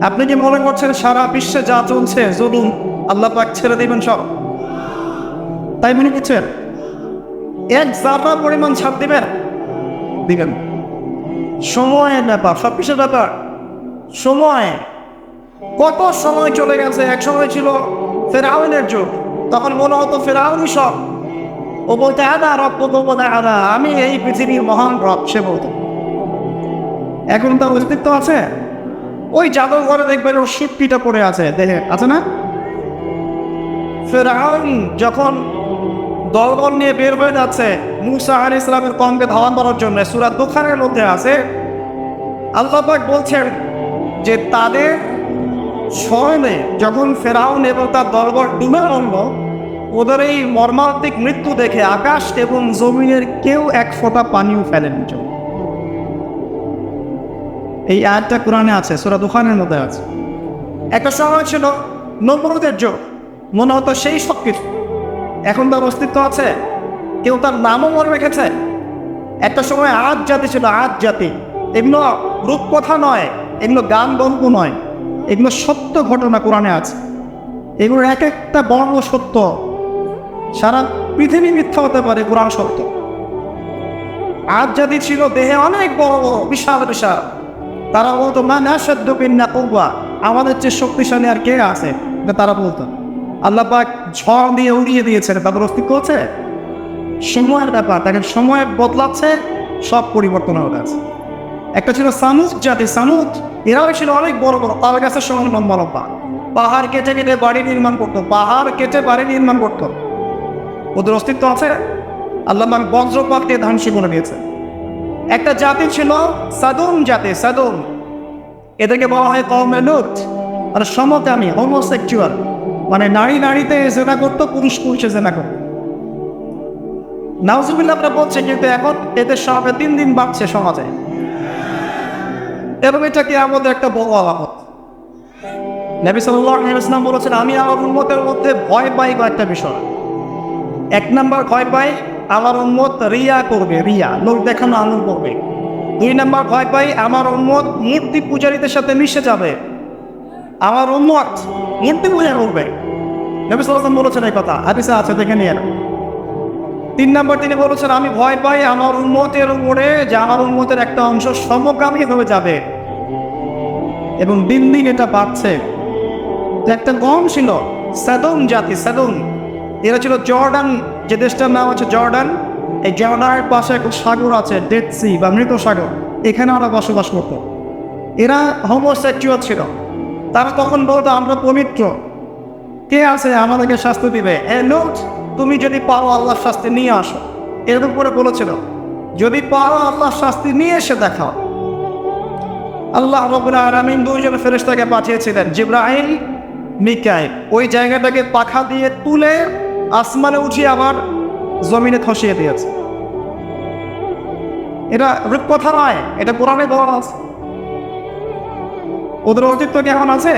আপনি কি মনে করছেন সারা বিশ্বে যা চলছে জুলুম আল্লাহ পাক ছেড়ে দিবেন সব? তাই মনে করছেন? এক জাররা পরিমাণ ছাড় দিবেন? দিবেন। সময়ের ব্যাপার, সব কিছুর ব্যাপার সময়। কত সময় চলে গেছে। এক সময় ছিল ফেরাউনের যুগ, তখন মনে হতো ফেরাউনই সব। ও বলতে আদা রব বলতে আদা, আমি এই পৃথিবীর মহান রব, সে বলতো। এখন তার অস্তিত্ব আছে? ওই জাদুঘরে দেখবেন ওর শিল্পীটা পড়ে আছে, দেখে আছে না? ফেরাউন যখন দলবল নিয়ে বের হয়ে যাচ্ছে মুসা আলাইহিস সালামের কওমকে ধাওয়ান করার জন্য, সূরা দুখানের মধ্যে আছে আল্লাহ পাক বলছেন যে তাদের স্মরণে যখন ফেরাউন এবং তার দলবল ডুবে মরল, ওদের এই মর্মান্তিক মৃত্যু দেখে আকাশ এবং জমিনের কেউ এক ফোঁটা পানিও ফেলেনি। এই আয়াতটা কোরআনে আছে, সূরা দুখানের মধ্যে আছে। একটা সময় ছিল নমরুদের যুগ, মনে হতো সেই সব কিছু। এখন তার অস্তিত্ব আছে? কেউ তার নামও মনে রেখেছে? একটা সময় আদ জাতি ছিল, আদ জাতি। এগুলো রূপকথা নয়, এগুলো গান গল্প নয়, এগুলো সত্য ঘটনা কোরআনে আছে। এগুলোর এক একটা বর্ণ সত্য। সারা পৃথিবী মিথ্যা হতে পারে, কোরআন সত্য। আদ জাতি ছিল দেহে অনেক বড় বড়, বিশাল বিশাল। তারা বলতো মা না সদ্য পিন্না কৌবা, আমাদের চেয়ে শক্তিশালী আর কে আছে, তারা বলতো। আল্লাহ পাক ঝড় দিয়ে উড়িয়ে দিয়েছেন, তাদের অস্তিত্ব আছে? সময়ের ব্যাপার, তাকে সময় বদলাচ্ছে, সব পরিবর্তন হয়ে গেছে। একটা ছিল সামুদ জাতি, সামুদ এরাও ছিল অনেক বড় বড়, তার কাছে সমান লম্বা লম্বা। পাহাড় কেটে কেটে বাড়ি নির্মাণ করতো, পাহাড় কেটে বাড়ি নির্মাণ করতো। ওদের অস্তিত্ব আছে? আল্লাহ পাক বজ্রপাত দিয়ে ধ্বংস করে দিয়েছে। একটা জাতি ছিল সাদুম জাতি, সাদুম। এদেরকে বলা হয় কওমে লূত, মানে সমকামী, হোমোসেক্সুয়াল, মানে নারী নারীতে জেনা করতো, পুরুষ পুরুষে জেনা করতো। নাউজুবিল্লাহ আমরা বলছি, কিন্তু এখন এদের সংখ্যা দিন দিন বাড়ছে সমাজে, এবং এটা কি আমাদের একটা বড় আলামত। নবী সাল্লাল্লাহু আলাইহি ওয়াসাল্লাম বলেছেন, আমি আমার উম্মতের মধ্যে ভয় পাই কয়েকটা বিষয়। এক নাম্বার ভয় পাই আমার উম্মত রিয়া করবে, রিয়া, লোক দেখানো আমল করবে। দুই নাম্বার ভয় পাই আমার উম্মত মূর্তি পূজারীদের সাথে মিশে যাবে, আমার উম্মত মূর্তি পূজা করবে। নবী সাল্লাল্লাহু আলাইহি ওয়াসাল্লাম বলেছেন এই কথা, হাদিসে আছে, দেখে নিয়ে। তিন নাম্বার তিনি বলেছেন, আমি ভয় পাই আমার উম্মতের উপরে যে আমার উম্মতের একটা অংশ সমকামী হয়ে যাবে, এবং দিন দিন এটা বাড়ছে। একটা কম ছিল সাদুম জাতি, সাদুম। এরা ছিল জর্ডান, যে দেশটার নাম হচ্ছে জর্ডান। এই জর্ডানের পাশে একটা সাগর আছে, ডেড সি বা মৃত সাগর, এখানে ওরা বসবাস করত। এরা হোমোসেক্সুয়াল ছিল। তারা তখন বলতো আমরা পবিত্র, কে আছে আমাদেরকে শাস্তি দিবে? এ লোক, তুমি যদি পারো আল্লাহর শাস্তি নিয়ে আসো। এরকম করে বলেছিল, যদি পারো আল্লাহর শাস্তি নিয়ে এসে দেখাও। আল্লাহ রাব্বুল আলামিন দুইজন ফেরেশতাকে পাঠিয়েছিলেন, জিবরাইল, মিকাইল। ওই জায়গাটাকে পাখা দিয়ে তুলে আসমানে উঠিয়ে আবার জমিনে খসিয়ে দিয়েছে। এটা রূপকথা নয়, এটা কোরআনে বলা আছে। ওদের অস্তিত্ব কি এখন আছে?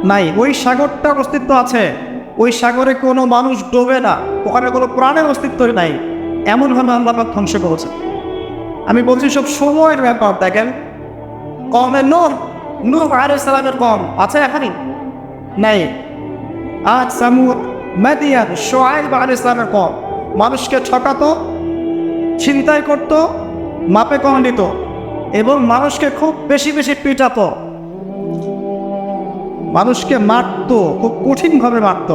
নাই। ওই সাগরটার অস্তিত্ব আছে, ওই সাগরে কোনো মানুষ ডোবে না, ওখানে কোনো প্রাণের অস্তিত্ব নাই। এমনভাবে আল্লাহ পাক ধ্বংস করেছে। আমি বলছি সব সময়ের ব্যাপার। দেখেন, কওমে নূহ আলাইহিস সালামের কওম আছে এখনই? নাই। আদ, সামুদ, মাদিয়ান, শুআয়ব আলাইহিস সালামের কওম মানুষকে ঠকাতো, ছিনতাই করতো, মাপে কম দিত, এবং মানুষকে খুব বেশি বেশি পিটাতো, মানুষকে মারতো, খুব কঠিনভাবে মারত।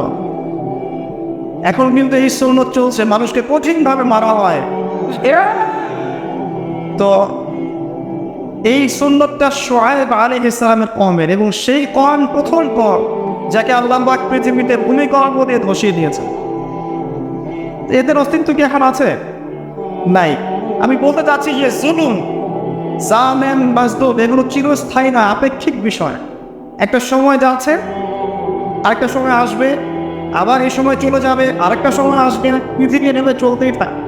এখন কিন্তু এই সুন্নাত চলছে, মানুষকে কঠিনভাবে মারা হয়। তো এই সুন্নাতটা শুআয়ব আলাইহিস সালামের কওমের, এবং সেই কওম প্রথম কওম যাকে আল্লাহ পাক পৃথিবীতে ভূমিকম্প দিয়ে ধসিয়ে দিয়েছে। এদের অস্তিত্ব কি এখন আছে? নাই। আমি বলতে চাচ্ছি যে জুলুম, জালেম, মাজলুম এগুলো চিরস্থায়ী না, আপেক্ষিক বিষয়। একটা সময় যাচ্ছে, আরেকটা সময় আসবে, আবার এই সময় চলে যাবে, আরেকটা সময় আসবে, পৃথিবী নেমে চলতেই থাকে।